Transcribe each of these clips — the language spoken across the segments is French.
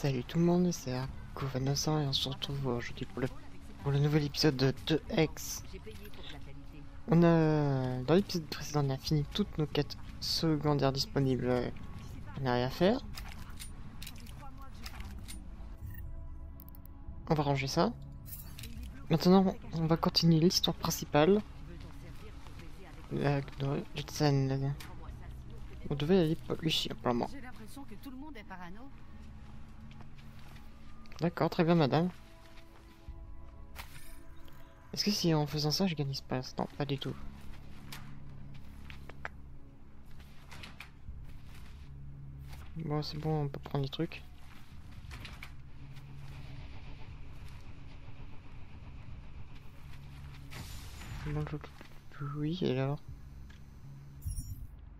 Salut tout le monde, c'est Arco2900 et on se retrouve aujourd'hui pour le nouvel épisode de 2X. Dans l'épisode précédent, on a fini toutes nos quêtes secondaires disponibles. On n'a rien à faire. On va ranger ça. Maintenant, on va continuer l'histoire principale. Jetson. On devait aller ici, apparemment. J'ai l'impression que tout le monde est parano. D'accord, très bien, madame. Est-ce que si en faisant ça, je gagne espace? Non, pas du tout. Bon, c'est bon, on peut prendre les trucs. Bon, oui, et alors?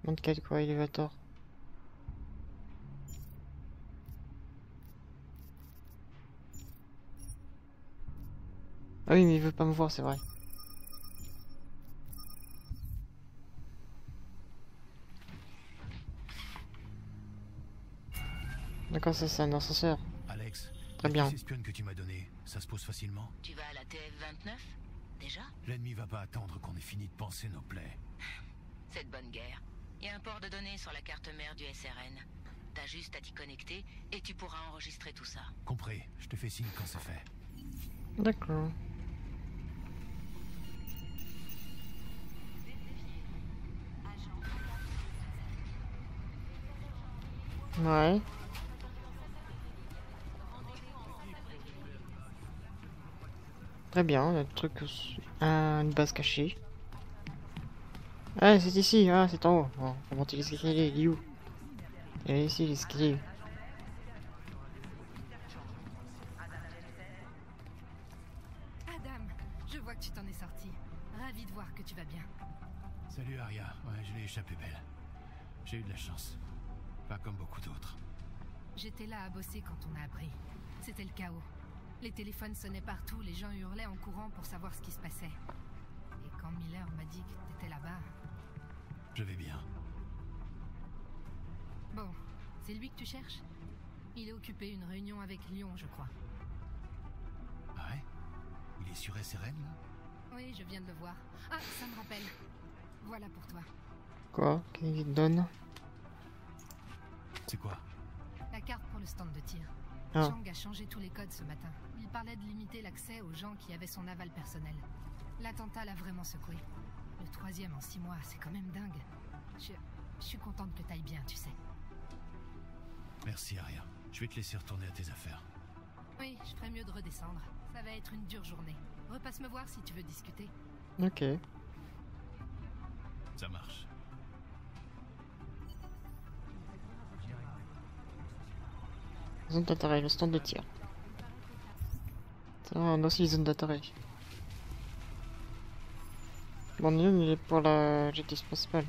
24 quoi, élévateur. Ah oui, mais il veut pas me voir, c'est vrai. D'accord, ça c'est un ascenseur. Alex, Très bien. les espionnes que tu m'as donné, ça se pose facilement. Tu vas à la TF-29 déjà? L'ennemi va pas attendre qu'on ait fini de panser nos plaies. C'est de bonne guerre. Il y a un port de données sur la carte mère du SRN. T'as juste à t'y connecter et tu pourras enregistrer tout ça. Compris, je te fais signe quand c'est fait. D'accord. Ouais. Très bien, le truc, une base cachée. Ah, c'est ici, ah, c'est en haut. Bon, on va monter l'escalier, il est où? Il est ici, l'escalier. Adam, je vois que tu t'en es sorti. Ravi de voir que tu vas bien. Salut Aria, ouais, je l'ai échappé belle. J'ai eu de la chance. Pas comme beaucoup d'autres. J'étais là à bosser quand on a appris. C'était le chaos. Les téléphones sonnaient partout, les gens hurlaient en courant pour savoir ce qui se passait. Et quand Miller m'a dit que t'étais là-bas... Je vais bien. Bon, c'est lui que tu cherches? Il est occupé une réunion avec Lyon, je crois. Ah ouais? Il est sur SRN là? Oui, je viens de le voir. Ah, ça me rappelle. Voilà pour toi. Quoi? Qu'est-ce qu'il te donne? C'est quoi? La carte pour le stand de tir. Ah. Chang a changé tous les codes ce matin. Il parlait de limiter l'accès aux gens qui avaient son aval personnel. L'attentat l'a vraiment secoué. Le 3e en 6 mois, c'est quand même dingue. Je suis contente que t'ailles bien, tu sais. Merci Aria. Je vais te laisser retourner à tes affaires. Oui, je ferais mieux de redescendre. Ça va être une dure journée. Repasse me voir si tu veux discuter. Ok. Ça marche. Zone d'intérêt, le stand de tir. Ça, on a aussi les zones d'intérêt. Bon, nous, il est pour la GTS principale.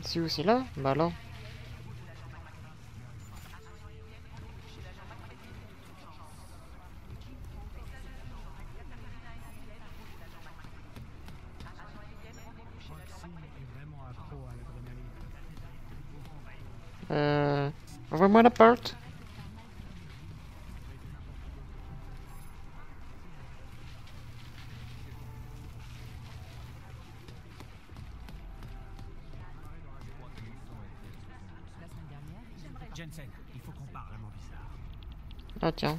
C'est où, c'est là? Bah là. Ouvre-moi la porte. Jensen, il faut qu'on parle à mon bizarre. Ah tiens.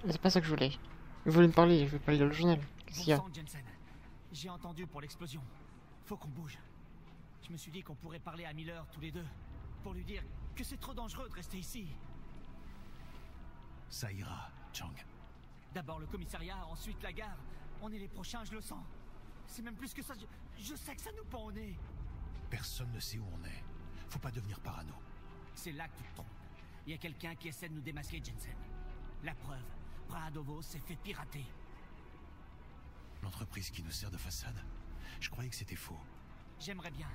C'est pas ça que je voulais. Il voulait me parler, je vais pas lire le journal. Qu'est-ce qu'il y a? Bon sang, Jensen. J'ai entendu pour l'explosion. Faut qu'on bouge. Je me suis dit qu'on pourrait parler à Miller tous les deux. Pour lui dire que c'est trop dangereux de rester ici. Ça ira, Chang. D'abord le commissariat, ensuite la gare. On est les prochains, je le sens. C'est même plus que ça, je sais que ça nous pend au nez. Personne ne sait où on est. Faut pas devenir parano. C'est là que tu te trompes. Il y a quelqu'un qui essaie de nous démasquer, Jensen. La preuve, Prahadovo s'est fait pirater. L'entreprise qui nous sert de façade. Je croyais que c'était faux. J'aimerais bien.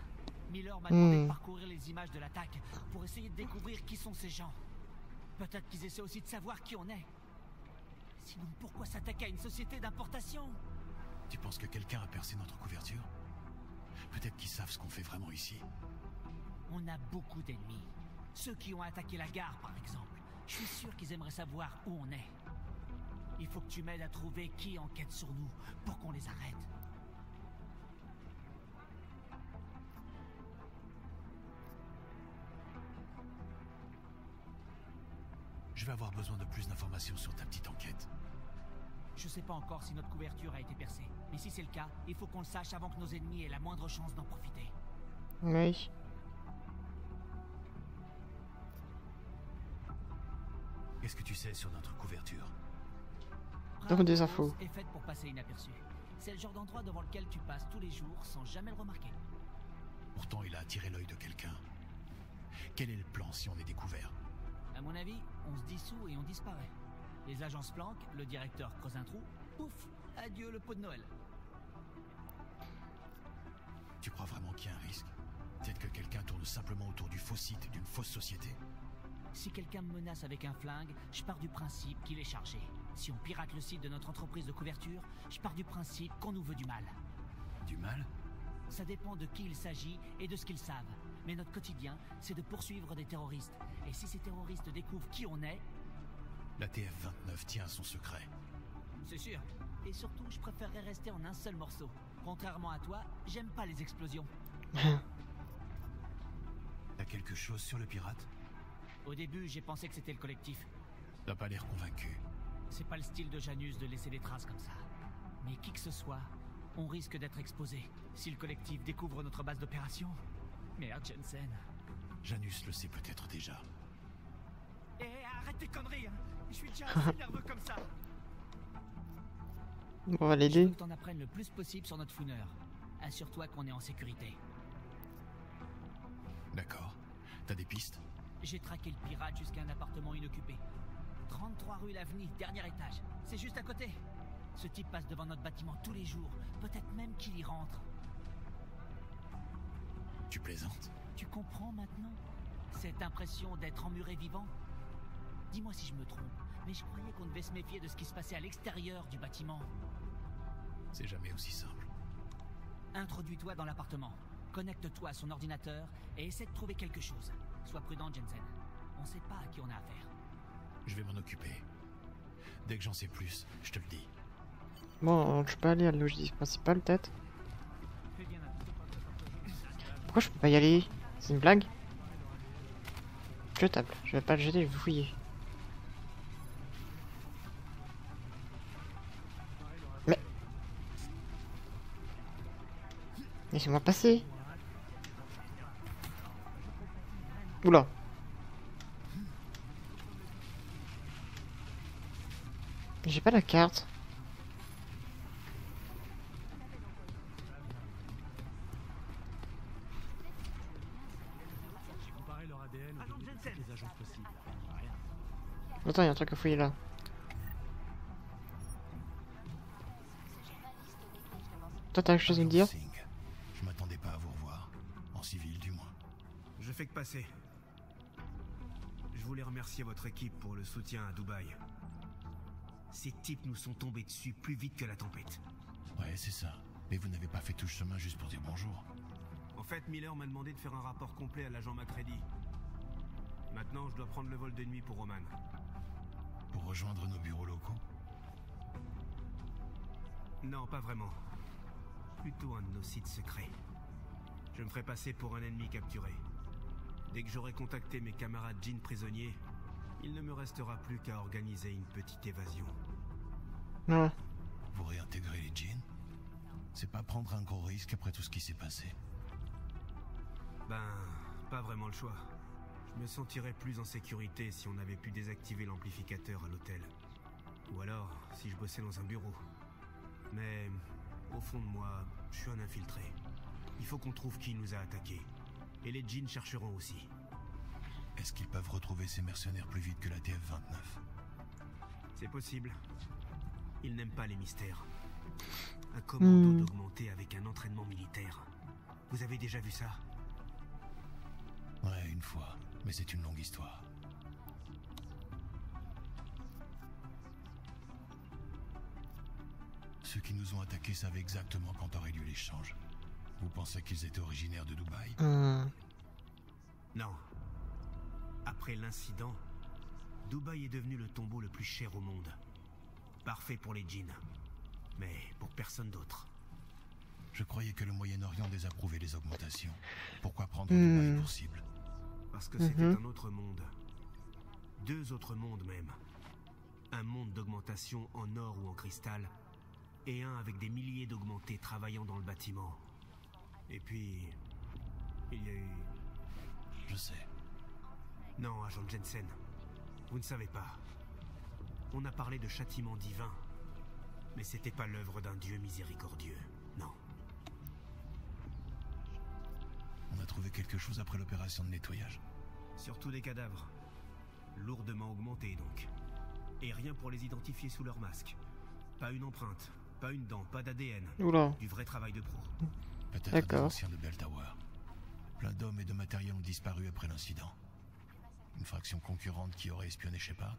Miller m'a demandé de parcourir les images de l'attaque pour essayer de découvrir qui sont ces gens. Peut-être qu'ils essaient aussi de savoir qui on est. Sinon, pourquoi s'attaquer à une société d'importation? Tu penses que quelqu'un a percé notre couverture? Peut-être qu'ils savent ce qu'on fait vraiment ici. On a beaucoup d'ennemis. Ceux qui ont attaqué la gare, par exemple. Je suis sûr qu'ils aimeraient savoir où on est. Il faut que tu m'aides à trouver qui enquête sur nous pour qu'on les arrête. Je vais avoir besoin de plus d'informations sur ta petite enquête. Je sais pas encore si notre couverture a été percée. Mais si c'est le cas, il faut qu'on le sache avant que nos ennemis aient la moindre chance d'en profiter. Oui. Qu'est-ce que tu sais sur notre couverture? Donne des infos. Est faite pour passer inaperçu. C'est le genre d'endroit devant lequel tu passes tous les jours sans jamais le remarquer. Pourtant, il a attiré l'œil de quelqu'un. Quel est le plan si on est découvert? À mon avis, on se dissout et on disparaît. Les agents se planquent, le directeur creuse un trou, pouf, adieu le pot de Noël. Tu crois vraiment qu'il y a un risque? Peut-être que quelqu'un tourne simplement autour du faux site d'une fausse société? Si quelqu'un me menace avec un flingue, je pars du principe qu'il est chargé. Si on pirate le site de notre entreprise de couverture, je pars du principe qu'on nous veut du mal. Du mal? Ça dépend de qui il s'agit et de ce qu'ils savent. Mais notre quotidien, c'est de poursuivre des terroristes. Et si ces terroristes découvrent qui on est... La TF-29 tient à son secret. C'est sûr. Et surtout, je préférerais rester en un seul morceau. Contrairement à toi, j'aime pas les explosions. T'as quelque chose sur le pirate? Au début, j'ai pensé que c'était le collectif. T'as pas l'air convaincu. C'est pas le style de Janus de laisser des traces comme ça. Mais qui que ce soit, on risque d'être exposé. Si le collectif découvre notre base d'opération... Merde, Jensen. Janus le sait peut-être déjà. Eh, arrête tes conneries, hein. Je suis déjà assez nerveux comme ça. On va Je l'aider. veux que t'en apprennes le plus possible sur notre founeur. Assure-toi qu'on est en sécurité. D'accord. T'as des pistes? J'ai traqué le pirate jusqu'à un appartement inoccupé. 33 rue L'Avenir, dernier étage. C'est juste à côté. Ce type passe devant notre bâtiment tous les jours. Peut-être même qu'il y rentre. Tu plaisantes? Tu comprends maintenant? Cette impression d'être emmuré vivant? Dis-moi si je me trompe, mais je croyais qu'on devait se méfier de ce qui se passait à l'extérieur du bâtiment. C'est jamais aussi simple. Introduis-toi dans l'appartement. Connecte-toi à son ordinateur et essaie de trouver quelque chose. Sois prudent, Jensen. On sait pas à qui on a affaire. Je vais m'en occuper. Dès que j'en sais plus, je te le dis. Bon, je peux aller à la logistique principale, peut-être. Pourquoi je peux pas y aller? C'est une blague? Jetable. Je vais pas le jeter, je vais le fouiller. Mais... Laissez-moi passer. Oula. J'ai pas la carte. J'ai comparé leur ADN aux données de toutes les agences possibles. Rien. Attends, il y a un truc à fouiller là. Toi, t'as quelque chose à me dire? Singh. Je m'attendais pas à vous revoir. En civil, du moins. Je fais que passer. Je voulais remercier votre équipe pour le soutien à Dubaï. Ces types nous sont tombés dessus plus vite que la tempête. Ouais, c'est ça. Mais vous n'avez pas fait tout ce chemin juste pour dire bonjour. En fait, Miller m'a demandé de faire un rapport complet à l'agent Macready. Maintenant, je dois prendre le vol de nuit pour Roman. Pour rejoindre nos bureaux locaux? Non, pas vraiment. Plutôt un de nos sites secrets. Je me ferai passer pour un ennemi capturé. Dès que j'aurai contacté mes camarades Jean prisonniers, il ne me restera plus qu'à organiser une petite évasion. Ouais. Vous réintégrez les jeans? C'est pas prendre un gros risque après tout ce qui s'est passé? Ben, pas vraiment le choix. Je me sentirais plus en sécurité si on avait pu désactiver l'amplificateur à l'hôtel. Ou alors, si je bossais dans un bureau. Mais, au fond de moi, je suis un infiltré. Il faut qu'on trouve qui nous a attaqués. Et les jeans chercheront aussi. Est-ce qu'ils peuvent retrouver ces mercenaires plus vite que la TF-29? C'est possible. Ils n'aiment pas les mystères. Un commando d'augmenter avec un entraînement militaire. Vous avez déjà vu ça? Ouais, une fois. Mais c'est une longue histoire. Ceux qui nous ont attaqués savaient exactement quand aurait lieu l'échange. Vous pensez qu'ils étaient originaires de Dubaï? Non. Après l'incident, Dubaï est devenu le tombeau le plus cher au monde. Parfait pour les djinns, mais pour personne d'autre. Je croyais que le Moyen-Orient désapprouvait les augmentations. Pourquoi prendre Dubaï pour cible? Parce que c'était un autre monde. 2 autres mondes même. Un monde d'augmentation en or ou en cristal, et un avec des milliers d'augmentés travaillant dans le bâtiment. Et puis, il y a eu... Je sais. Non, agent Jensen, vous ne savez pas. On a parlé de châtiment divin, mais c'était pas l'œuvre d'un dieu miséricordieux, non. On a trouvé quelque chose après l'opération de nettoyage? Surtout des cadavres. Lourdement augmentés donc. Et rien pour les identifier sous leur masque. Pas une empreinte, pas une dent, pas d'ADN. Oula. Du vrai travail de pro. Peut-être des anciens de Bell Tower. Plein d'hommes et de matériel ont disparu après l'incident. Une fraction concurrente qui aurait espionné Shepard?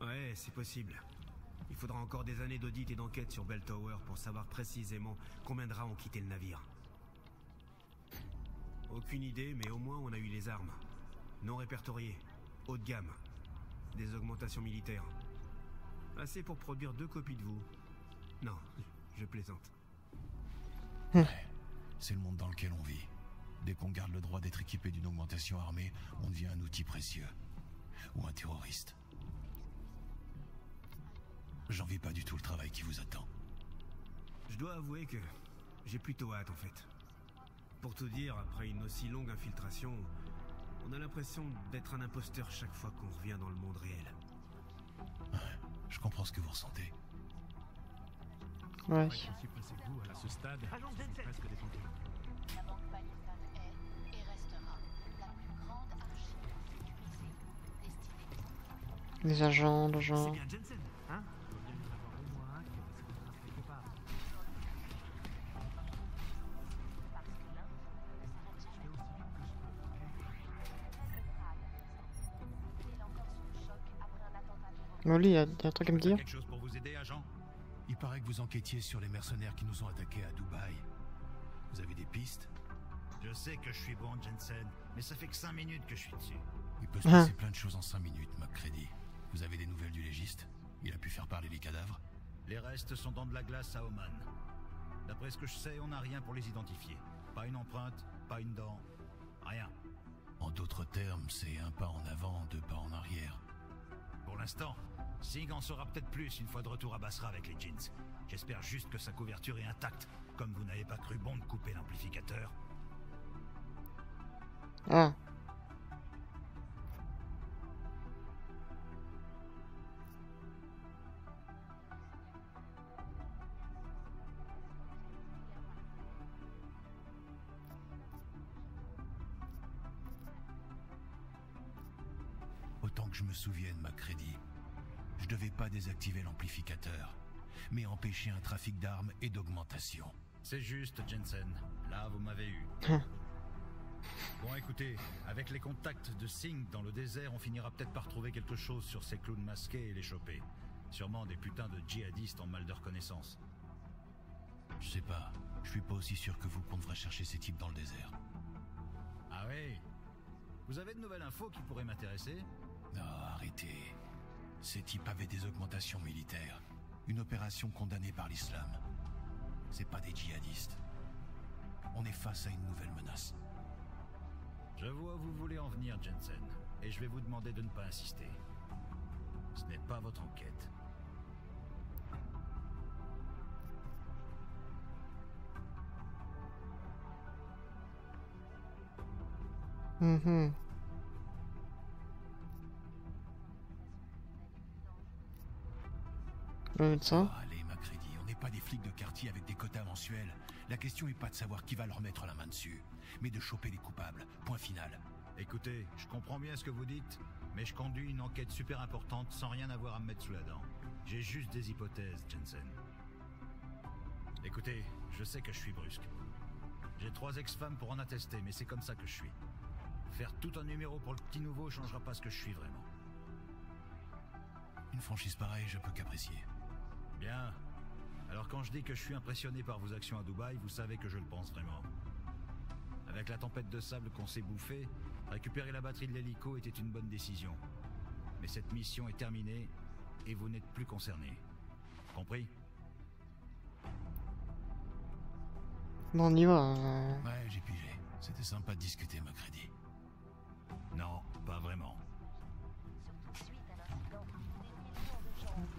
Ouais, c'est possible. Il faudra encore des années d'audit et d'enquête sur Bell Tower pour savoir précisément combien de rats ont quitté le navire. Aucune idée, mais au moins on a eu les armes. Non répertoriées, haut de gamme. Des augmentations militaires. Assez pour produire 2 copies de vous. Non, je plaisante. Ouais, c'est le monde dans lequel on vit. Dès qu'on garde le droit d'être équipé d'une augmentation armée, on devient un outil précieux. Ou un terroriste. J'envie pas du tout le travail qui vous attend. Je dois avouer que j'ai plutôt hâte en fait. Pour tout dire, après une aussi longue infiltration, on a l'impression d'être un imposteur chaque fois qu'on revient dans le monde réel. Ouais, je comprends ce que vous ressentez. Ouais. Je suis passé de vous à ce stade, c'est presque détendu. La banque Palinson est et restera la plus grande archive sécurisée destinée Des agents, C'est d'agents. bien Jensen, hein? Il doit bien y en avoir au moins un qui a passé des traces quelque part. parce que l'info ne s'arrête jamais. Il est encore sous le choc après un attentat terroriste. Molly, il y a un truc à me dire? Quelque chose pour vous aider, agent? Il paraît que vous enquêtiez sur les mercenaires qui nous ont attaqués à Dubaï. Vous avez des pistes? Je sais que je suis bon, Jensen, mais ça fait que 5 minutes que je suis dessus. Il peut se passer plein de choses en 5 minutes, McCready. Vous avez des nouvelles du légiste? Il a pu faire parler les cadavres? Les restes sont dans de la glace à Oman. D'après ce que je sais, on n'a rien pour les identifier. Pas une empreinte, pas une dent, rien. En d'autres termes, c'est un pas en avant, 2 pas en arrière. Pour l'instant, Sig en saura peut-être plus une fois de retour à Basra avec les Djinns. J'espère juste que sa couverture est intacte, comme vous n'avez pas cru bon de couper l'amplificateur. Ah. Autant que je me souvienne, McCready, je devais pas désactiver l'amplificateur, mais empêcher un trafic d'armes et d'augmentation. C'est juste, Jensen. Là, vous m'avez eu. Bon, écoutez, avec les contacts de Singh dans le désert, on finira peut-être par trouver quelque chose sur ces clowns masqués et les choper. Sûrement des putains de djihadistes en mal de reconnaissance. Je sais pas, je suis pas aussi sûr que vous qu'on devrait chercher ces types dans le désert. Ah oui? Vous avez de nouvelles infos qui pourraient m'intéresser? Non, arrêtez. Ces types avaient des augmentations militaires. Une opération condamnée par l'islam. C'est pas des djihadistes. On est face à une nouvelle menace. Je vois où vous voulez en venir, Jensen. Et je vais vous demander de ne pas insister. Ce n'est pas votre enquête. Le médecin. Oh, allez, McCready, on n'est pas des flics de quartier avec des quotas mensuels. La question est pas de savoir qui va leur mettre la main dessus, mais de choper les coupables. Point final. Écoutez, je comprends bien ce que vous dites, mais je conduis une enquête super importante sans rien avoir à me mettre sous la dent. J'ai juste des hypothèses, Jensen. Écoutez, je sais que je suis brusque. J'ai 3 ex-femmes pour en attester, mais c'est comme ça que je suis. Faire tout un numéro pour le petit nouveau changera pas ce que je suis vraiment. Une franchise pareille, je peux qu'apprécier. Bien. Alors quand je dis que je suis impressionné par vos actions à Dubaï, vous savez que je le pense vraiment. Avec la tempête de sable qu'on s'est bouffée, récupérer la batterie de l'hélico était une bonne décision. Mais cette mission est terminée et vous n'êtes plus concerné. Compris? Bon, on y va. Ouais, j'ai pigé. C'était sympa de discuter, Macready. Non, pas vraiment.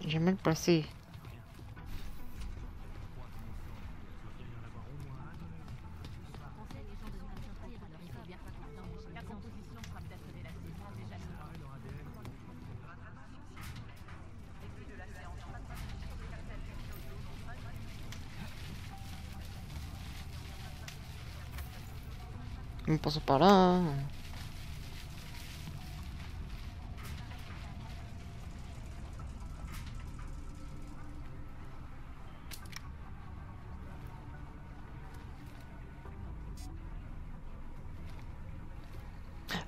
J'ai mal placé. Nous passons par là. Hein.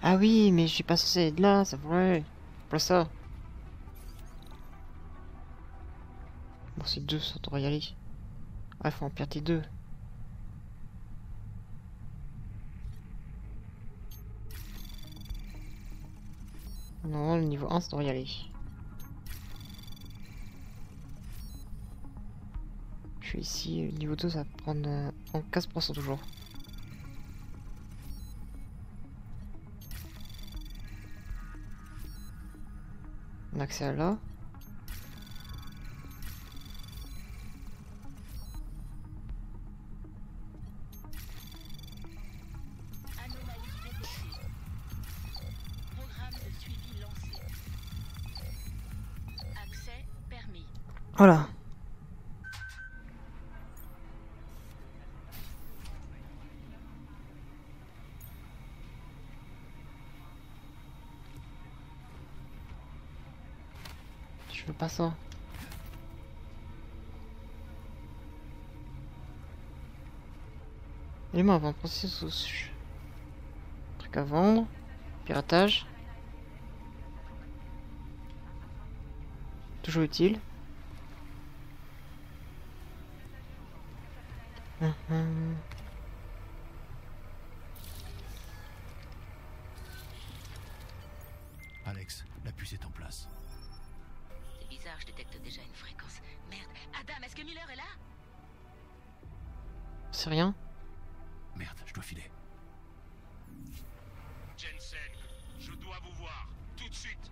Ah oui, mais je suis pas censé être là, c'est vrai. Pas ça. Bon, c'est deux, ça devrait y aller. Ah, faut en perdre deux. Non, le niveau 1, ça devrait y aller. Je suis ici, le niveau 2, ça va prendre en 15% toujours. On a accès à là. Voilà. Je veux pas ça. Et moi, avant de processus. Truc à vendre. Piratage. Toujours utile. Alex, la puce est en place. C'est bizarre, je détecte déjà une fréquence. Merde. Adam, est-ce que Miller est là? C'est rien. Merde, je dois filer. Jensen, je dois vous voir, tout de suite.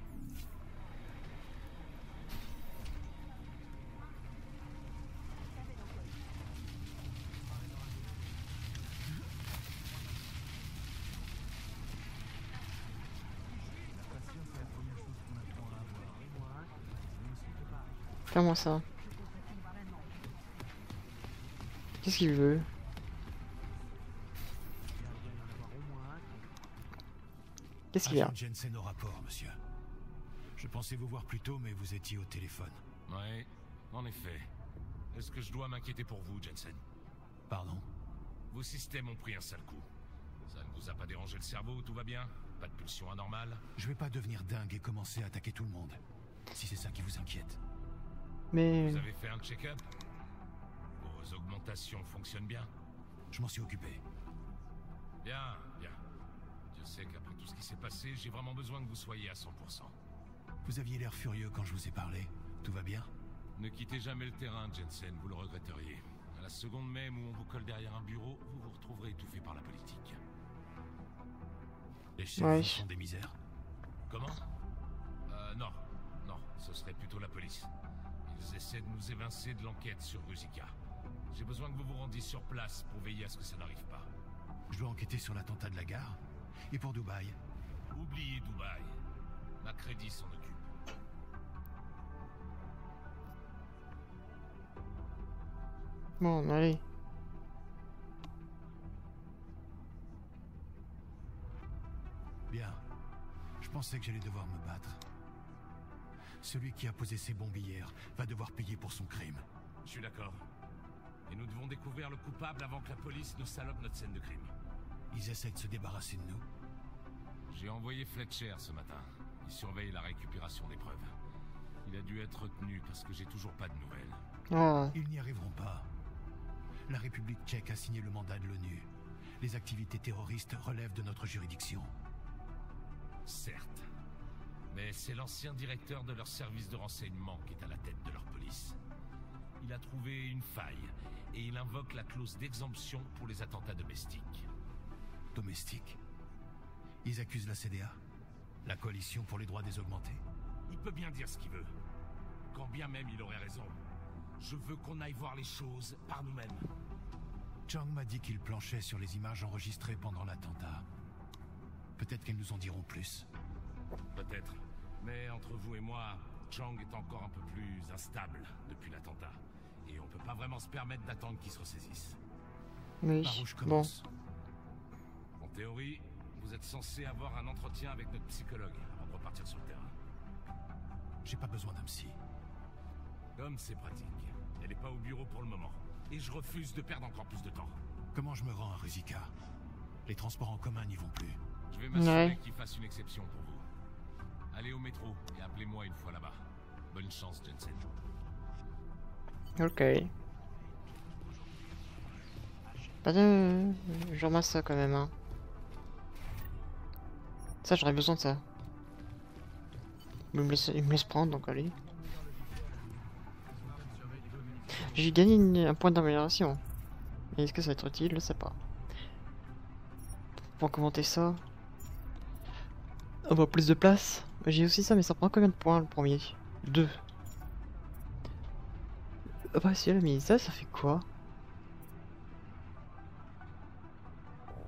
Comment ça? Qu'est-ce qu'il veut? Qu'est-ce qu'il y a? Agent Jensen au rapport, monsieur. Je pensais vous voir plus tôt, mais vous étiez au téléphone. Ouais, en effet. Est-ce que je dois m'inquiéter pour vous, Jensen? Pardon? Vos systèmes ont pris un sale coup. Ça ne vous a pas dérangé le cerveau, tout va bien? Pas de pulsion anormale? Je vais pas devenir dingue et commencer à attaquer tout le monde. Si c'est ça qui vous inquiète. Mais... Vous avez fait un check-up? Vos augmentations fonctionnent bien? Je m'en suis occupé. Bien, bien. Je sais qu'après tout ce qui s'est passé, j'ai vraiment besoin que vous soyez à 100%. Vous aviez l'air furieux quand je vous ai parlé. Tout va bien? Ne quittez jamais le terrain, Jensen, vous le regretteriez. À la seconde même où on vous colle derrière un bureau, vous vous retrouverez étouffé par la politique. Les chefs font des misères? Comment? Non. Non, ce serait plutôt la police. Ils essaient de nous évincer de l'enquête sur Ruzica. J'ai besoin que vous vous rendiez sur place pour veiller à ce que ça n'arrive pas. Je dois enquêter sur l'attentat de la gare? Et pour Dubaï? Oubliez Dubaï. Macready s'en occupe. Bon, allez. Bien. Je pensais que j'allais devoir me battre. Celui qui a posé ces bombes hier va devoir payer pour son crime. Je suis d'accord. Et nous devons découvrir le coupable avant que la police ne salope notre scène de crime. Ils essaient de se débarrasser de nous. J'ai envoyé Fletcher ce matin. Il surveille la récupération des preuves. Il a dû être retenu parce que j'ai toujours pas de nouvelles. Oh. Ils n'y arriveront pas. La République tchèque a signé le mandat de l'ONU. Les activités terroristes relèvent de notre juridiction. Certes. Mais c'est l'ancien directeur de leur service de renseignement qui est à la tête de leur police. Il a trouvé une faille et il invoque la clause d'exemption pour les attentats domestiques. Domestiques. Ils accusent la CDA, la coalition pour les droits des augmentés. Il peut bien dire ce qu'il veut. Quand bien même il aurait raison. Je veux qu'on aille voir les choses par nous-mêmes. Chang m'a dit qu'il planchait sur les images enregistrées pendant l'attentat. Peut-être qu'ils nous en diront plus. Peut-être. Mais entre vous et moi, Chang est encore un peu plus instable depuis l'attentat. Et on peut pas vraiment se permettre d'attendre qu'il se ressaisisse. Oui, Par où je bon. commence? En théorie, vous êtes censé avoir un entretien avec notre psychologue avant de repartir sur le terrain. J'ai pas besoin d'un psy. Comme c'est pratique. Elle est pas au bureau pour le moment. Et je refuse de perdre encore plus de temps. Comment je me rends à Ruzicka? Les transports en commun n'y vont plus. Je vais m'assurer Ouais. qu'il fasse une exception pour vous. Allez au métro et appelez-moi une fois là-bas. Bonne chance, Jensen. Ok. Pas de... Je ramasse ça quand même, hein. Ça, j'aurais besoin de ça. Il me laisse prendre, donc allez. J'ai gagné un point d'amélioration. Mais est-ce que ça va être utile? Je sais pas. Pour commenter ça. Oh bah, plus de place. J'ai aussi ça, mais ça prend combien de points le premier? 2. Ah bah si elle a mis ça, ça fait quoi?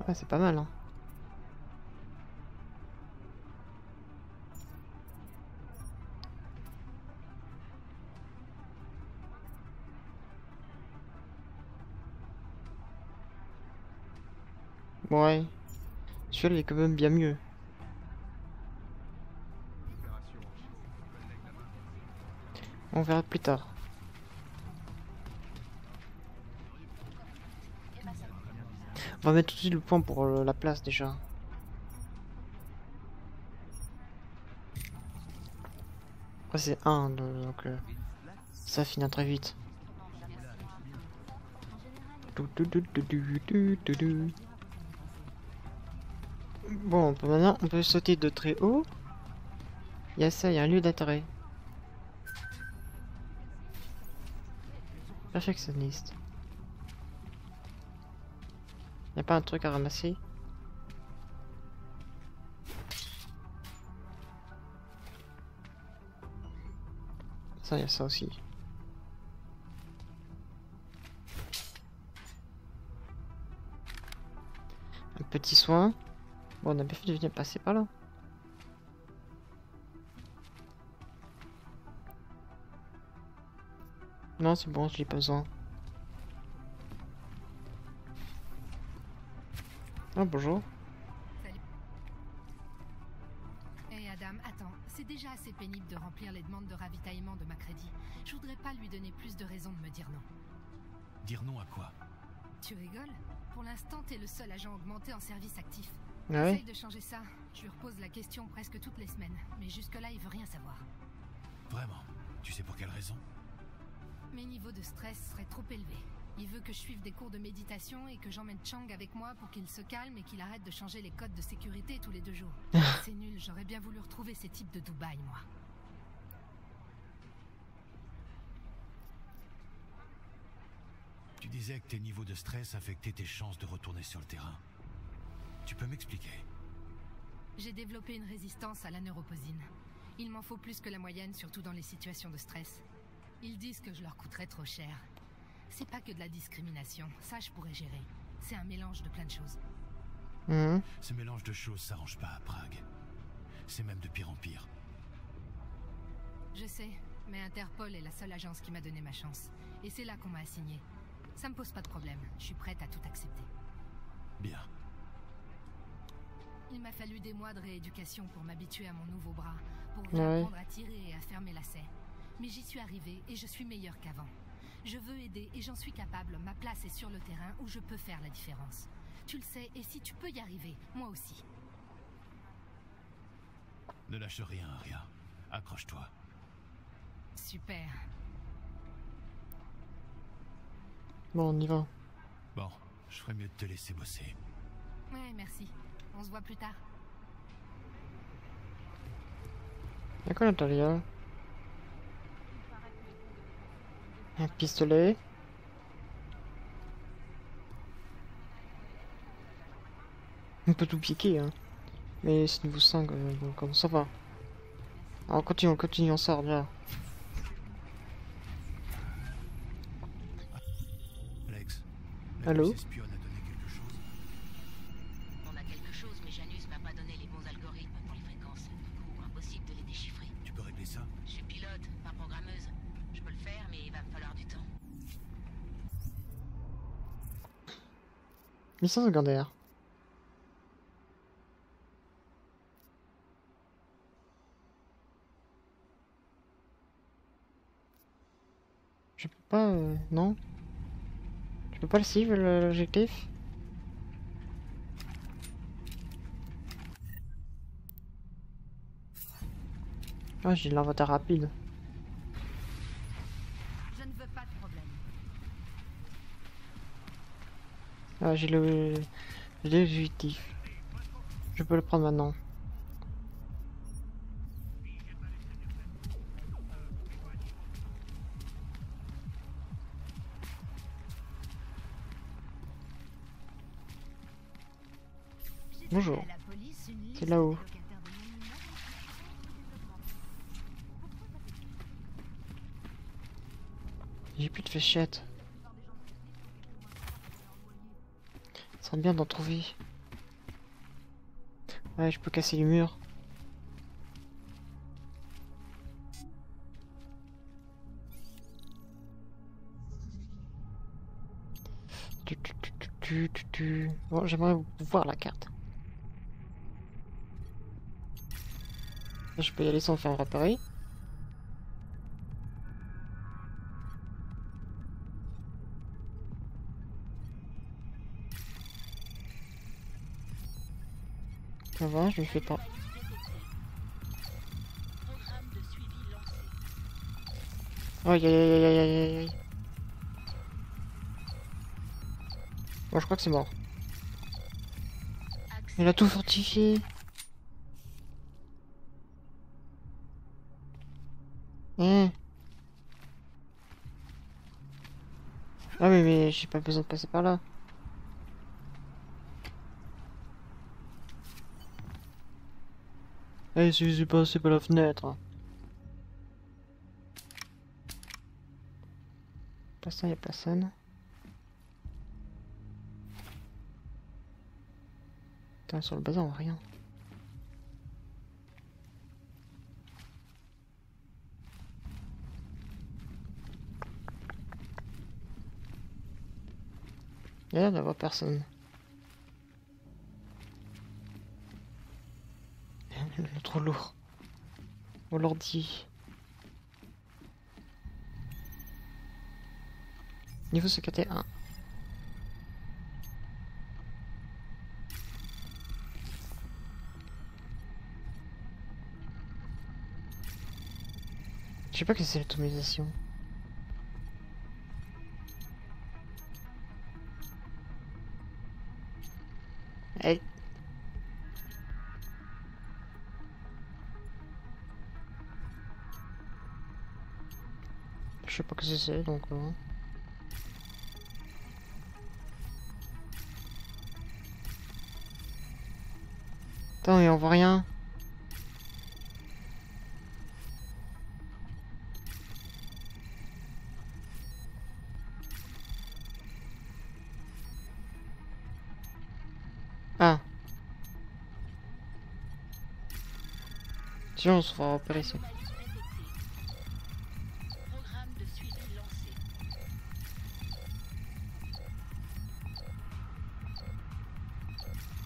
Ouais, c'est pas mal, hein. Ouais. Celui-là, il est quand même bien mieux. On verra plus tard. On va mettre tout de suite le point pour la place déjà. Après c'est 1, donc ça finit très vite. Bon, maintenant on peut sauter de très haut. Il y a ça, il y a un lieu d'intérêt. Perfectionniste. Y a pas un truc à ramasser? Ça, y a ça aussi. Un petit soin. Bon, on a bien fait de venir passer par là. Non, c'est bon, j'ai pas besoin. Ah, bonjour. Salut. Hé Adam, attends, c'est déjà assez pénible de remplir les demandes de ravitaillement de Macready. Je voudrais pas lui donner plus de raisons de me dire non. Dire non à quoi? Tu rigoles? Pour l'instant, t'es le seul agent augmenté en service actif. Ah ouais? Essaye de changer ça. Je lui repose la question presque toutes les semaines, mais jusque-là, il veut rien savoir. Vraiment? Tu sais pour quelle raison? Mes niveaux de stress seraient trop élevés. Il veut que je suive des cours de méditation et que j'emmène Chang avec moi pour qu'il se calme et qu'il arrête de changer les codes de sécurité tous les 2 jours. C'est nul, j'aurais bien voulu retrouver ces types de Dubaï, moi. Tu disais que tes niveaux de stress affectaient tes chances de retourner sur le terrain. Tu peux m'expliquer? J'ai développé une résistance à la neuroposine. Il m'en faut plus que la moyenne, surtout dans les situations de stress. Ils disent que je leur coûterais trop cher. C'est pas que de la discrimination, ça je pourrais gérer. C'est un mélange de plein de choses. Mhm. Ce mélange de choses s'arrange pas à Prague. C'est même de pire en pire. Je sais, mais Interpol est la seule agence qui m'a donné ma chance. Et c'est là qu'on m'a assigné. Ça me pose pas de problème, je suis prête à tout accepter. Bien. Il m'a fallu des mois de rééducation pour m'habituer à mon nouveau bras, pour Ouais. apprendre à tirer et à faire mes lacets. Mais j'y suis arrivée et je suis meilleure qu'avant. Je veux aider et j'en suis capable. Ma place est sur le terrain où je peux faire la différence. Tu le sais, et si tu peux y arriver, moi aussi. Ne lâche rien, Aria. Accroche-toi. Super. Bon, on y va. Bon, je ferais mieux de te laisser bosser. Ouais, merci. On se voit plus tard. Y'a quoi à l'intérieur? Un pistolet. On peut tout piquer, hein. Mais c'est niveau 5, donc ça va. Alors on continue, on sort là. Alex, Allô? espionne a donné quelque chose. On a quelque chose, mais Janus m'a pas donné les bons algorithmes pour les fréquences. Du coup, impossible de les déchiffrer. Tu peux régler ça? Je suis pilote, pas programmeuse. Je peux le faire, mais il va me falloir du temps. Mission secondaire. Je peux pas... non. Je peux pas le suivre, l'objectif. Ah, j'ai l'inventaire rapide. Je ne veux pas de problème. Ah, j'ai l'objectif. Je peux le prendre maintenant. Bonjour. C'est là-haut. J'ai plus de fléchettes. Ça serait bien d'en trouver. Ouais, je peux casser les murs. Bon, j'aimerais voir la carte. Je peux y aller sans faire repérer. Ça va, je le fais pas. Aïe aïe aïe aïe aïe aïe. Bon, je crois que c'est mort. Il a tout fortifié. Ah oui, mais j'ai pas besoin de passer par là. Eh, si je suis passé par la fenêtre. Pour l'instant, il n'y a personne. Putain, sur le bazar, on voit rien. Il y a l'air d'avoir personne. Trop lourd. On leur dit. Niveau secrétaire 1. Je sais pas que c'est l'automatisation. Hey. Je sais pas que c'est donc. Attends, mais on voit rien. Ah. Sinon, on se fera repérer ici. Programme de suivi lancé.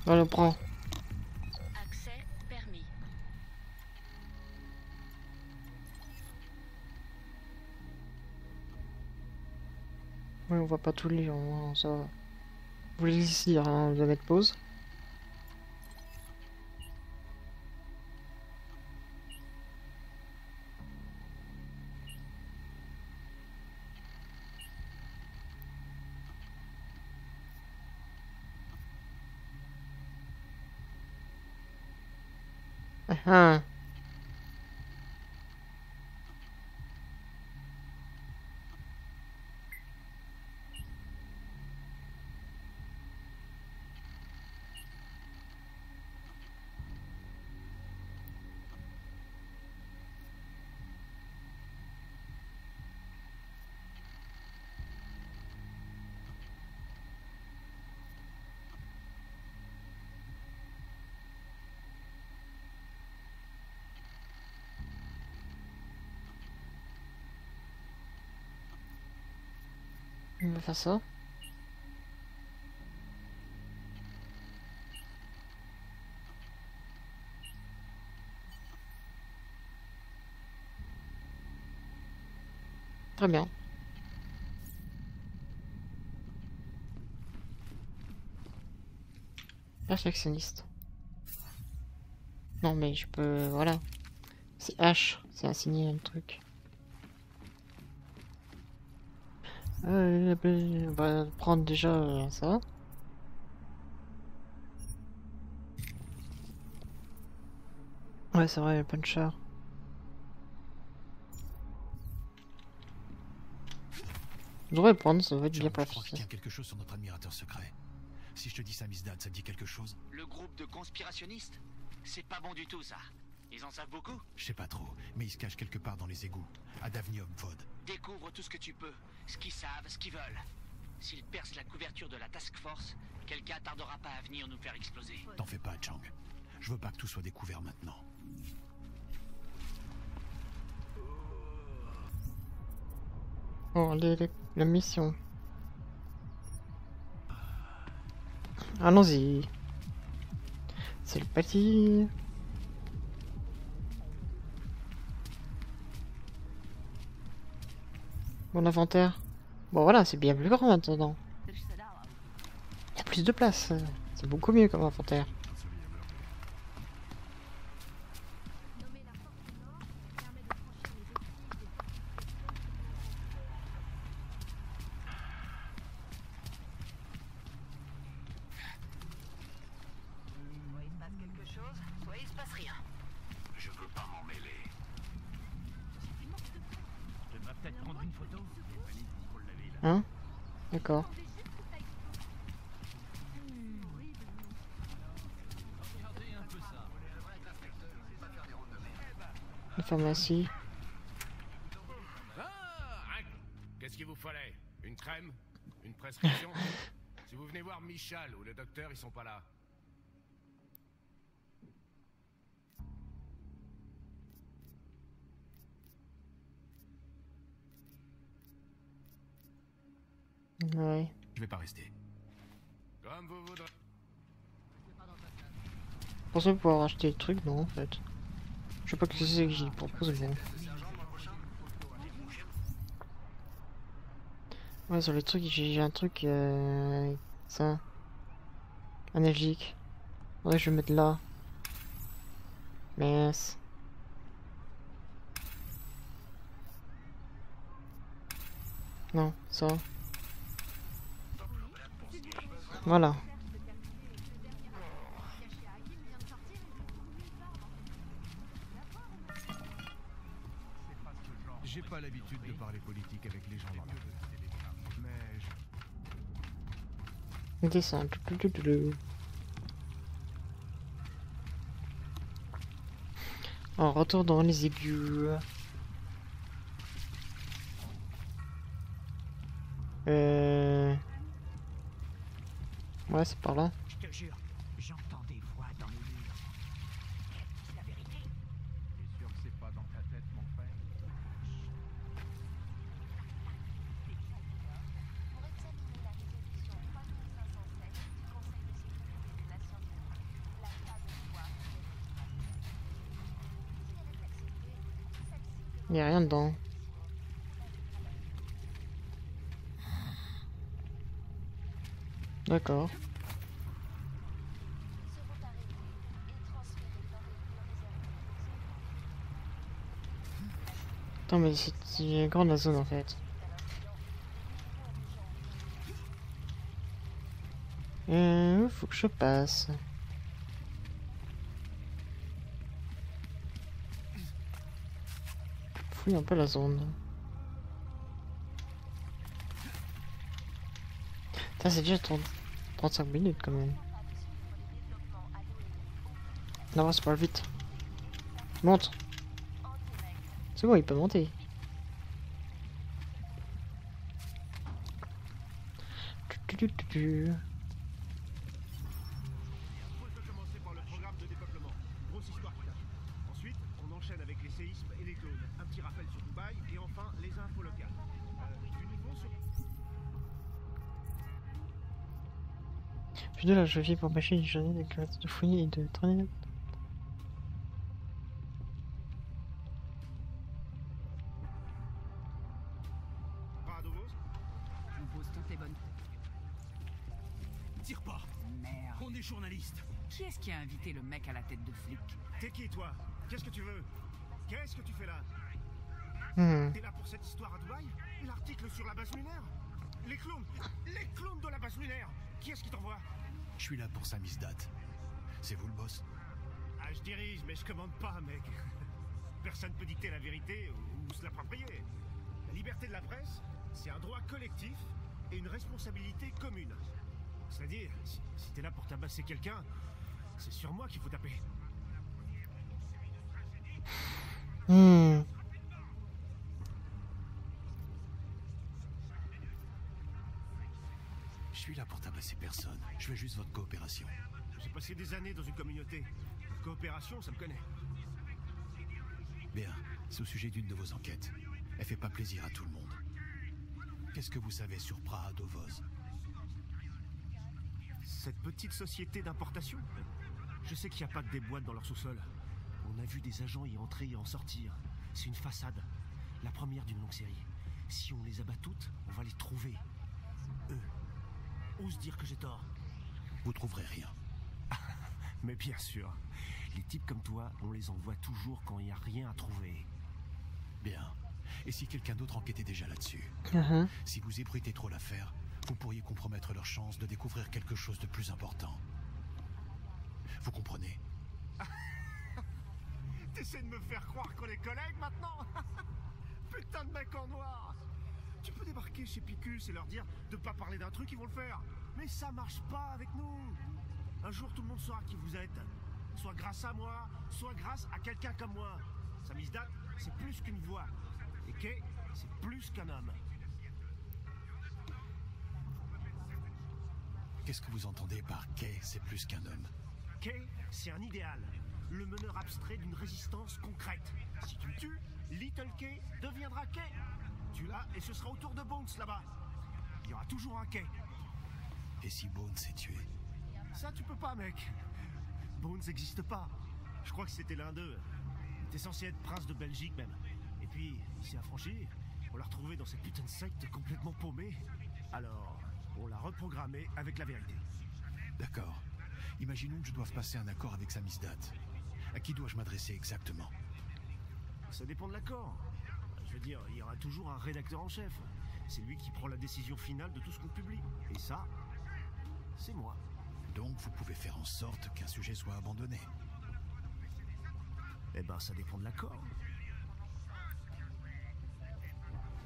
On le prend. Accès permis. Oui, on voit pas tout lire, ça va. Vous voulez ici, hein, on va mettre pause. Ah. On va faire ça. Très bien. Perfectionniste. Non mais je peux... Voilà. C'est H. C'est assigné un truc. On va prendre déjà ça. Ouais, c'est vrai, le puncher. Je devrais le prendre, ça va être bien Je crois qu'il pratique. y a quelque chose sur notre admirateur secret. Si je te dis ça, Miss Dad, ça te dit quelque chose? Le groupe de conspirationnistes? C'est pas bon du tout, ça. Ils en savent beaucoup? Je sais pas trop, mais ils se cachent quelque part dans les égouts, à Davnium Vod. Découvre tout ce que tu peux, ce qu'ils savent, ce qu'ils veulent. S'ils percent la couverture de la Task Force, quelqu'un tardera pas à venir nous faire exploser. T'en fais pas, Chang. Je veux pas que tout soit découvert maintenant. Bon, la mission. Allons-y. C'est le parti. Mon inventaire. Bon voilà, c'est bien plus grand maintenant. Il y a plus de place. C'est beaucoup mieux comme inventaire. Hein? D'accord. La pharmacie. Qu'est-ce qu'il vous fallait? Une crème? Une prescription? Si vous venez voir Michal ou le docteur, ils sont pas là. Ouais. Je vais pas rester. Comme vous voudrez. Pour ça, pouvoir acheter le truc, non, en fait. Je sais pas ce que c'est que j'y propose, mais... Ouais, sur les trucs, j'ai un truc, ça. Analogique. Ouais, je vais mettre là. Mince. Non, ça. Voilà. J'ai pas l'habitude de parler politique avec les gens dans la rue. Mais je... Descends. En retour dans les égouts. Ouais, c'est par là. Je te jure, j'entends des voix dans les murs. C'est la vérité. T'es sûr que c'est pas dans ta tête, mon frère? Pour examiner la résolution 3507 du Conseil de sécurité des Nations Unies, la phase 3 est si elle est acceptée, celle-ci Il n'y a rien dedans. D'accord. seront arrêtés et transférés dans des lieux réservés. Attends, mais c'est grande la zone en fait. Faut que je passe. fouille un peu la zone. Ça c'est déjà 35 minutes quand même. Non, c'est pas vite. Monte. C'est bon, il peut monter. On peut commencer par le programme de dépeuplement. Grosse histoire qui t'arrive. Ensuite, on enchaîne avec les séismes et les clones. Un petit rappel sur Dubaï et enfin les infos locales. Du niveau sur... Puis de là, je vis pour empêcher les journées de fouiller et de traîner. Tire pas. Merde. On est journaliste. Qui est-ce qui a invité le mec à la tête de flic? T'es qui toi? Qu'est-ce que tu veux? Qu'est-ce que tu fais là? T'es là pour cette histoire à Dubaï? L'article sur la base lunaire? Les clones de la base lunaire. Qui est-ce qui t'envoie? Je suis là pour Samizdat. C'est vous le boss? Ah, je dirige, mais je commande pas, mec. Personne peut dicter la vérité ou se l'approprier. La liberté de la presse, c'est un droit collectif et une responsabilité commune. C'est-à-dire, si t'es là pour tabasser quelqu'un, c'est sur moi qu'il faut taper. Je suis là pour tabasser personne. Je veux juste votre coopération. J'ai passé des années dans une communauté. Coopération, ça me connaît. Bien, c'est au sujet d'une de vos enquêtes. Elle fait pas plaisir à tout le monde. Qu'est-ce que vous savez sur Praha Dovoz? Cette petite société d'importation? Je sais qu'il n'y a pas que des boîtes dans leur sous-sol. On a vu des agents y entrer et en sortir. C'est une façade. La première d'une longue série. Si on les abat toutes, on va les trouver. Eux. Ose dire que j'ai tort. Vous trouverez rien. Mais bien sûr. Les types comme toi, on les envoie toujours quand il n'y a rien à trouver. Bien. Et si quelqu'un d'autre enquêtait déjà là-dessus? Si vous ébruitez trop l'affaire, vous pourriez compromettre leur chance de découvrir quelque chose de plus important. Vous comprenez? T'essaies de me faire croire qu'on est collègues maintenant? Putain de mec en noir! Tu peux débarquer chez Picus et leur dire de pas parler d'un truc, ils vont le faire. Mais ça marche pas avec nous. Un jour, tout le monde saura qui vous êtes. Soit grâce à moi, soit grâce à quelqu'un comme moi. Samizdat, c'est plus qu'une voix. Et Kay, c'est plus qu'un homme. Qu'est-ce que vous entendez par Kay, c'est plus qu'un homme? Kay, c'est un idéal. Le meneur abstrait d'une résistance concrète. Si tu me tues, Little Kay deviendra Kay. Tu l'as et ce sera au tour de Bones là-bas. Il y aura toujours un Kay. Et si Bones est tué? Ça, tu peux pas, mec. Bones n'existe pas. Je crois que c'était l'un d'eux. T'es censé être prince de Belgique, même. Et puis, il s'est affranchi. On l'a retrouvé dans cette putain de secte complètement paumée. Alors, on l'a reprogrammé avec la vérité. D'accord. Imaginons que je doive passer un accord avec Samizdat. À qui dois-je m'adresser exactement? Ça dépend de l'accord. Je veux dire, il y aura toujours un rédacteur en chef. C'est lui qui prend la décision finale de tout ce qu'on publie. Et ça, c'est moi. Donc vous pouvez faire en sorte qu'un sujet soit abandonné? Eh ben, ça dépend de l'accord.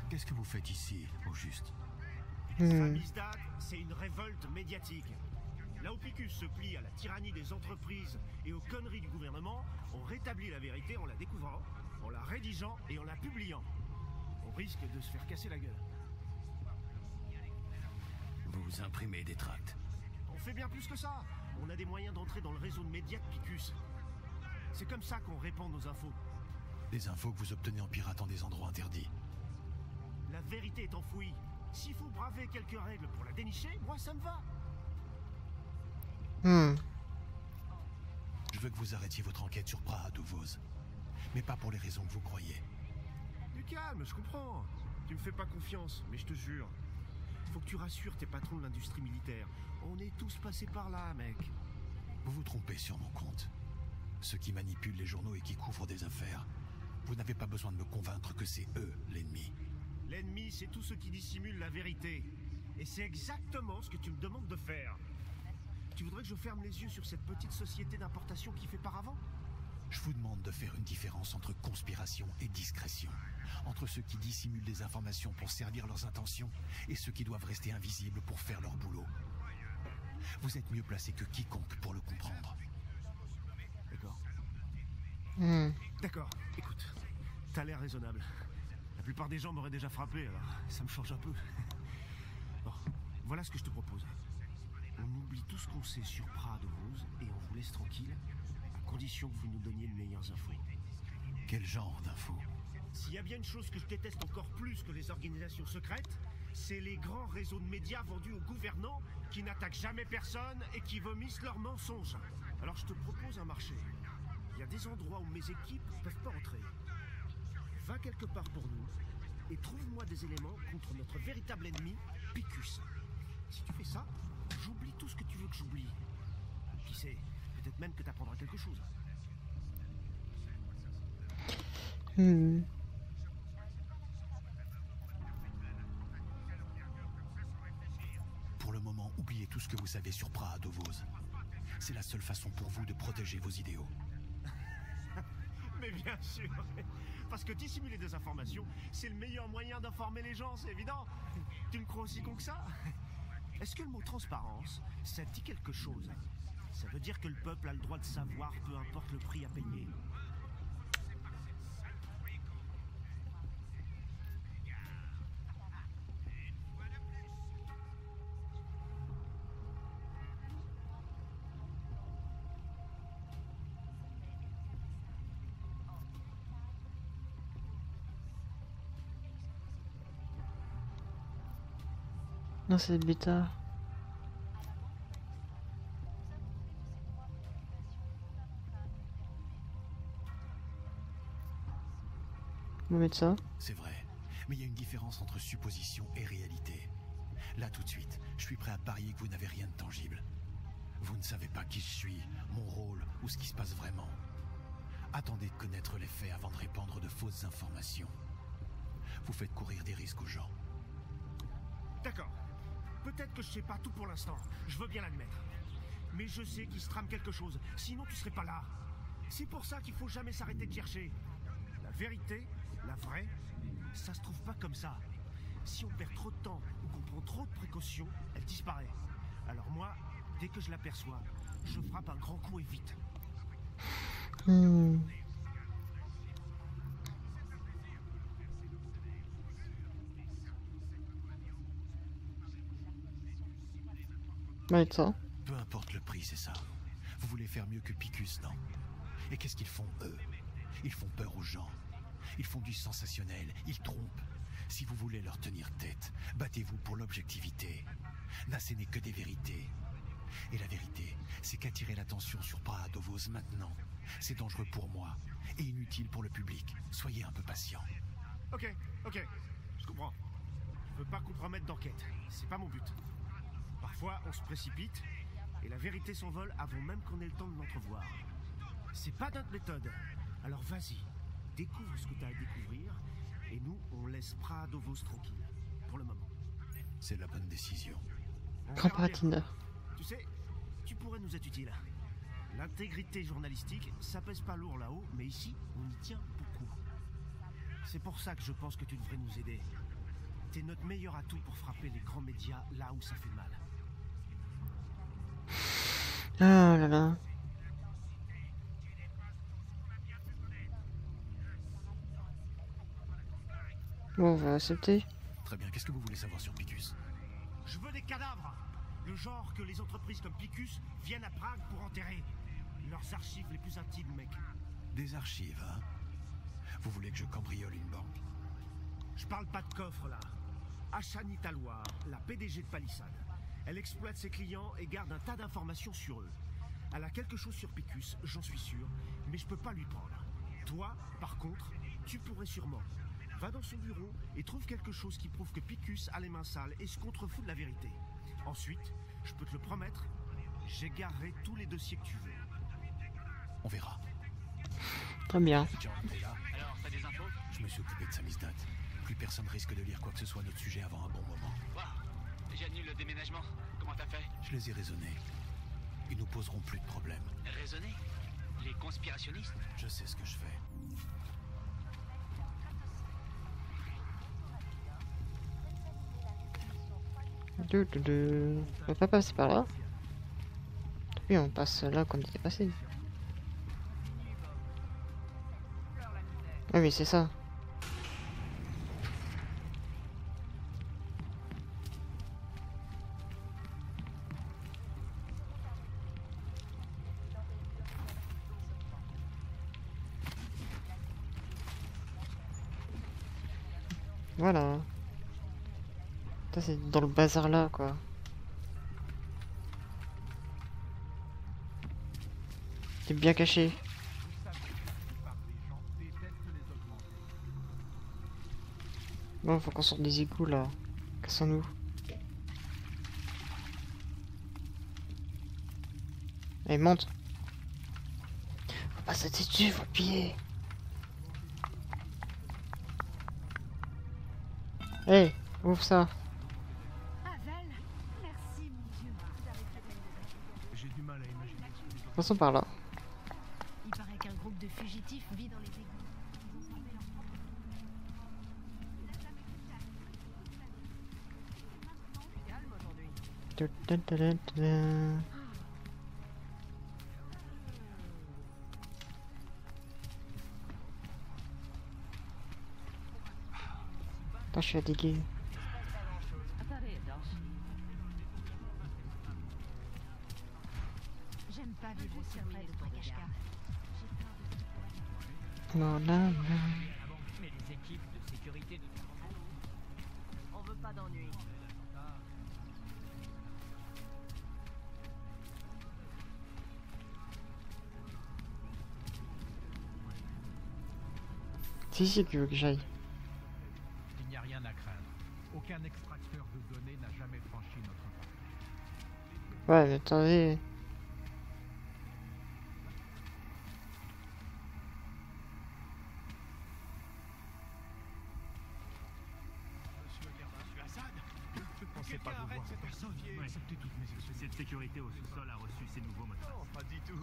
Qu'est-ce que vous faites ici, au juste? Samizdat, c'est une révolte médiatique. Là où Picus se plie à la tyrannie des entreprises et aux conneries du gouvernement, on rétablit la vérité en la découvrant, en la rédigeant et en la publiant. On risque de se faire casser la gueule. Vous imprimez des tracts? On fait bien plus que ça. On a des moyens d'entrer dans le réseau de médias de Picus. C'est comme ça qu'on répand nos infos. Des infos que vous obtenez en piratant des endroits interdits. La vérité est enfouie. S'il faut braver quelques règles pour la dénicher, moi ça me va. Je veux que vous arrêtiez votre enquête sur Praha Dovoz. Mais pas pour les raisons que vous croyez. Du calme, je comprends. Tu me fais pas confiance, mais je te jure. Faut que tu rassures tes patrons de l'industrie militaire. On est tous passés par là, mec. Vous vous trompez sur mon compte. Ceux qui manipulent les journaux et qui couvrent des affaires. Vous n'avez pas besoin de me convaincre que c'est eux, l'ennemi. L'ennemi, c'est tous ceux qui dissimulent la vérité. Et c'est exactement ce que tu me demandes de faire. Tu voudrais que je ferme les yeux sur cette petite société d'importation qui fait paravent? Je vous demande de faire une différence entre conspiration et discrétion. ceux qui dissimulent des informations pour servir leurs intentions et ceux qui doivent rester invisibles pour faire leur boulot. Vous êtes mieux placé que quiconque pour le comprendre. D'accord. Hmm. D'accord, écoute, t'as l'air raisonnable. La plupart des gens m'auraient déjà frappé, alors ça me change un peu. Bon, voilà ce que je te propose. On oublie tout ce qu'on sait sur Praha de Vos et on vous laisse tranquille, à condition que vous nous donniez de meilleures infos. Quel genre d'infos? S'il y a bien une chose que je déteste encore plus que les organisations secrètes, c'est les grands réseaux de médias vendus aux gouvernants qui n'attaquent jamais personne et qui vomissent leurs mensonges. Alors je te propose un marché. Il y a des endroits où mes équipes ne peuvent pas entrer. Va quelque part pour nous et trouve-moi des éléments contre notre véritable ennemi, Picus. Si tu fais ça, j'oublie tout ce que tu veux que j'oublie. Qui sait, peut-être même que tu apprendras quelque chose. Hmm. Pour le moment, oubliez tout ce que vous savez sur Praha de Vos. C'est la seule façon pour vous de protéger vos idéaux. Mais bien sûr, parce que dissimuler des informations, c'est le meilleur moyen d'informer les gens, c'est évident. Tu me crois aussi con que ça? Est-ce que le mot transparence, ça dit quelque chose? Ça veut dire que le peuple a le droit de savoir, peu importe le prix à payer. Non, c'est le bêta. On va mettre ça. C'est vrai, mais il y a une différence entre supposition et réalité. Là tout de suite, je suis prêt à parier que vous n'avez rien de tangible. Vous ne savez pas qui je suis, mon rôle ou ce qui se passe vraiment. Attendez de connaître les faits avant de répandre de fausses informations. Vous faites courir des risques aux gens. D'accord. Peut-être que je sais pas tout pour l'instant, je veux bien l'admettre. Mais je sais qu'il se trame quelque chose, sinon tu serais pas là. C'est pour ça qu'il faut jamais s'arrêter de chercher. La vérité, la vraie, ça se trouve pas comme ça. Si on perd trop de temps ou qu'on prend trop de précautions, elle disparaît. Alors moi, dès que je l'aperçois, je frappe un grand coup et vite. Hmm. On va mettre ça. Peu importe le prix, c'est ça. Vous voulez faire mieux que Picus, non? Et qu'est-ce qu'ils font, eux? Ils font peur aux gens. Ils font du sensationnel, ils trompent. Si vous voulez leur tenir tête, battez-vous pour l'objectivité. N'assénez que des vérités. Et la vérité, c'est qu'attirer l'attention sur Praha de Vos maintenant, c'est dangereux pour moi et inutile pour le public. Soyez un peu patient. Ok, je comprends. Je veux pas compromettre d'enquête, c'est pas mon but. Parfois, on se précipite et la vérité s'envole avant même qu'on ait le temps de l'entrevoir. C'est pas notre méthode. Alors vas-y, découvre ce que t'as à découvrir et nous, on laisse Praha de Vos tranquille, pour le moment. C'est la bonne décision. Grand Paratiner. Tu sais, tu pourrais nous être utile. L'intégrité journalistique, ça pèse pas lourd là-haut, mais ici, on y tient beaucoup. C'est pour ça que je pense que tu devrais nous aider. T'es notre meilleur atout pour frapper les grands médias là où ça fait mal. Ah là là. Bon, on va accepter. Très bien, qu'est-ce que vous voulez savoir sur Picus? Je veux des cadavres. Le genre que les entreprises comme Picus viennent à Prague pour enterrer. Leurs archives les plus intimes, mec. Des archives, hein? Vous voulez que je cambriole une banque? Je parle pas de coffre, là. Ashani Talwar, la PDG de Palisade. Elle exploite ses clients et garde un tas d'informations sur eux. Elle a quelque chose sur Picus, j'en suis sûr, mais je peux pas lui prendre. Toi, par contre, tu pourrais sûrement. Va dans son bureau et trouve quelque chose qui prouve que Picus a les mains sales et se contrefout de la vérité. Ensuite, je peux te le promettre, j'égarerai tous les dossiers que tu veux. On verra. Très bien. John, t'es là? Alors, t'as des infos? Je me suis occupé de Samizdat. Plus personne risque de lire quoi que ce soit à notre sujet avant un bon moment. Waouh! J'annule le déménagement. Comment t'as fait? Je les ai raisonnés. Ils nous poseront plus de problèmes. Raisonner? Les conspirationnistes? Je sais ce que je fais. On peut pas passer par là. Oui, on passe là qu'on était passé. Ah oui, c'est ça. Voilà. Ça c'est dans le bazar là quoi. C'est bien caché. Bon, faut qu'on sorte des égouts là. Cassons-nous. Allez, monte. Faut pas sauter dessus, faut le piller. Hey, ouvre ça. Passons par là. Il paraît qu'un groupe de fugitifs vit dans les égouts. Attends, je suis fatigué. J'aime pas vivre aussi près de Brakashka. Non, non, non. Mais les équipes de sécurité de... On veut pas d'ennui. Si, tu veux que j'aille. Il n'y a rien à craindre. Aucun extracteur de données n'a jamais franchi notre porte. Ouais, mais attendez. Je pensais pas vous voir. Ouais. Cette sécurité au sous-sol a reçu ces nouveaux mots de passe. Pas du tout.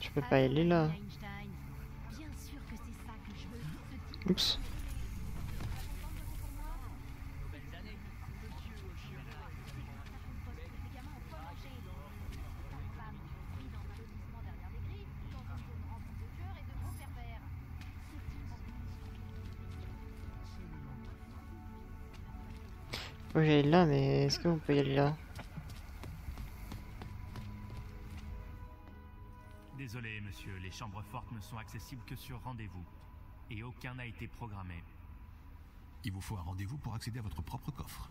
Je peux pas y aller là. Bien sûr que c'est ça que je veux. Oups. Faut que j'aille là, mais est-ce qu'on peut y aller là? Désolé, monsieur, les chambres fortes ne sont accessibles que sur rendez-vous. Et aucun n'a été programmé. Il vous faut un rendez-vous pour accéder à votre propre coffre.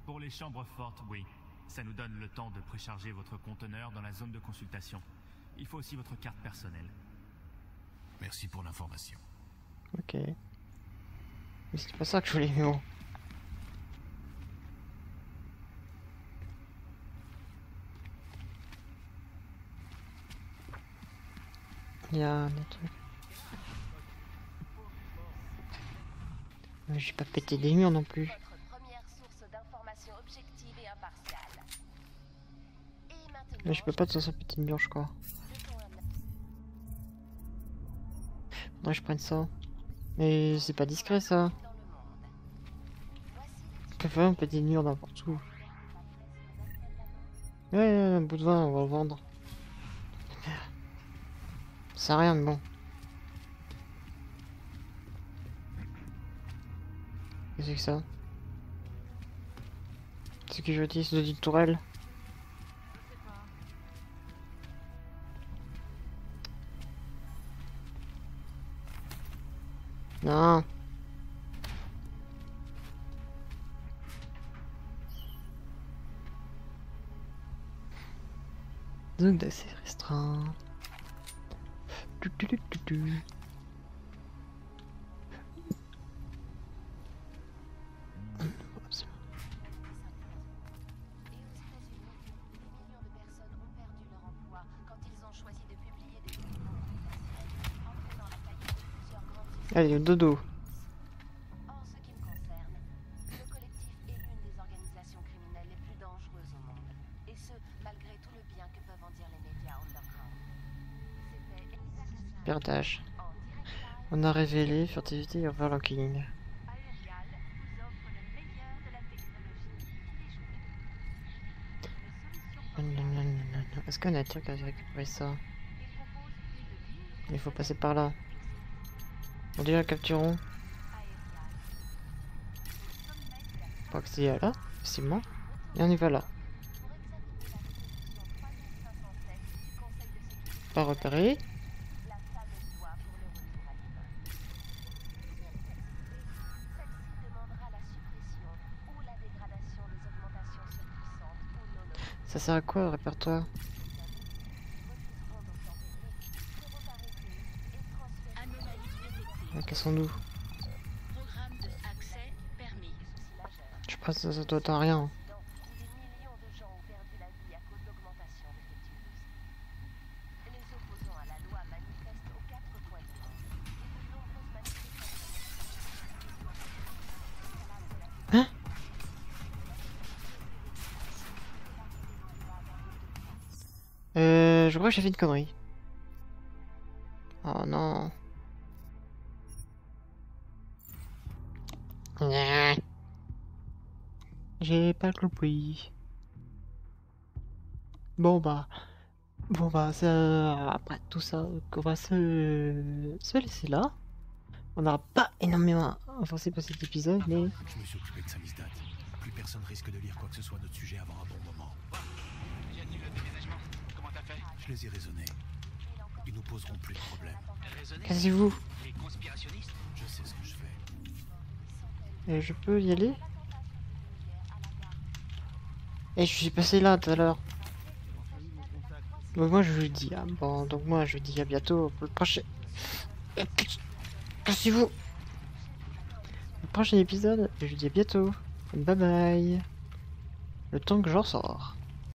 Pour les chambres fortes, oui. Ça nous donne le temps de précharger votre conteneur dans la zone de consultation. Il faut aussi votre carte personnelle. Merci pour l'information. Ok. Mais c'est pas ça que je voulais, mais bon. Il y a des trucs. Mais j'ai pas pété des murs non plus. Mais je peux pas de toute façon péter le mur, je crois. Faudrait que je prenne ça. Mais c'est pas discret ça. Je peux vraiment péter le mur n'importe où. Ouais, un bout de vin, on va le vendre. Ça sert à rien, mais bon. Qu'est-ce que c'est que ça? C'est que je dis, c'est de tourelle. Non. Zone d'accès restreint. Allez, au dodo. En ce qui me concerne, le collectif est l'une des organisations criminelles les plus dangereuses au monde. Et ce, malgré tout le bien que peuvent en dire les médias underground. C'était exactement Perdage. On a révélé furtivité et overlocking. Aerial nous offre le meilleur Est-ce qu'on a un truc à récupérer ça? Il faut passer par là. On dirait capturons. Pour accéder à là, facilement. Et on y va là. Pas repéré. Ça sert à quoi le répertoire? Cassons-nous. Je pense que ça doit être rien. Hein? Je crois que j'ai fait une connerie. Oh non. J'ai pas compris. Bon bah, ça, après tout ça, on va se laisser là. On n'aura pas énormément avancé pour cet épisode, mais... Je me suis occupé de Samizdat. Plus personne risque de lire quoi que ce soit à notre sujet avant un bon moment. J'ai annulé le déménagement. Comment t'as fait? Je les ai raisonnés. Ils nous poseront plus de problèmes. Raisonner? Cassez-vous. Les conspirationnistes? Je sais ce que je fais. Et je peux y aller? Et je suis passé là tout à l'heure. Donc moi je vous dis, à bientôt pour le prochain... Cassez-vous. Le prochain épisode, je vous dis à bientôt. Bye bye. Le temps que j'en sors.